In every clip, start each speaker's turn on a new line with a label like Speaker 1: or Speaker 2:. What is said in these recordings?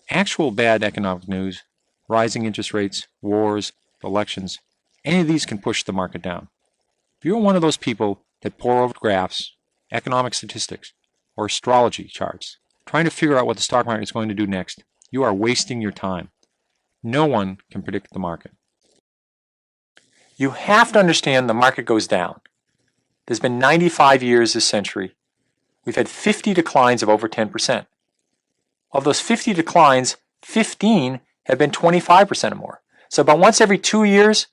Speaker 1: Actual bad economic news, rising interest rates, wars, elections, any of these can push the market down. If you're one of those people that pore over graphs, economic statistics, or astrology charts, trying to figure out what the stock market is going to do next, you are wasting your time. No one can predict the market. You have to understand the market goes down. There's been 95 years this century. We've had 50 declines of over 10%. Of those 50 declines, 15 have been 25% or more. So about once every 2 years,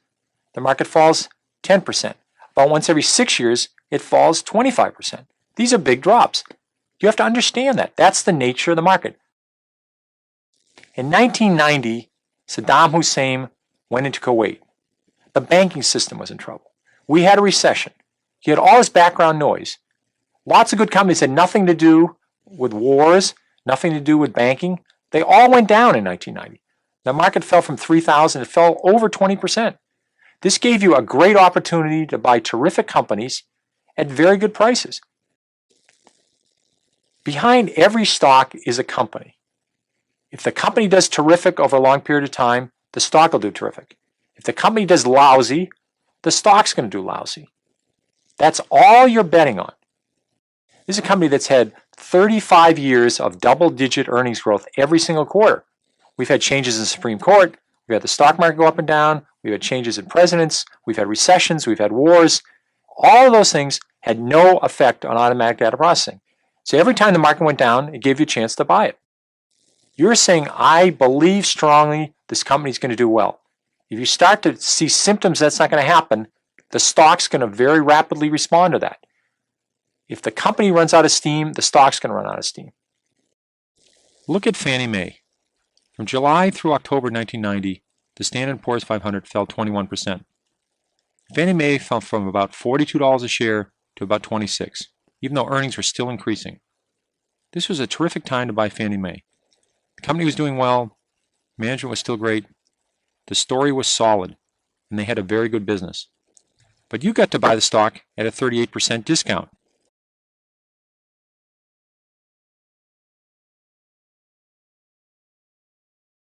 Speaker 1: the market falls 10%. About once every 6 years, it falls 25%. These are big drops. You have to understand that. That's the nature of the market. In 1990, Saddam Hussein went into Kuwait. The banking system was in trouble. We had a recession. He had all this background noise. Lots of good companies had nothing to do with wars, nothing to do with banking. They all went down in 1990. The market fell from 3,000, it fell over 20%. This gave you a great opportunity to buy terrific companies at very good prices. Behind every stock is a company. If the company does terrific over a long period of time, the stock will do terrific. If the company does lousy, the stock's going to do lousy. That's all you're betting on. This is a company that's had 35 years of double-digit earnings growth every single quarter. We've had changes in the Supreme Court. We've had the stock market go up and down. We've had changes in presidents. We've had recessions. We've had wars. All of those things had no effect on automatic data processing. So every time the market went down, it gave you a chance to buy it. You're saying, I believe strongly this company is going to do well. If you start to see symptoms that's not going to happen, the stock's going to very rapidly respond to that. If the company runs out of steam, the stock's going to run out of steam. Look at Fannie Mae. From July through October 1990, the Standard & Poor's 500 fell 21%. Fannie Mae fell from about $42 a share to about $26, even though earnings were still increasing. This was a terrific time to buy Fannie Mae. The company was doing well, management was still great, the story was solid, and they had a very good business. But you got to buy the stock at a 38% discount.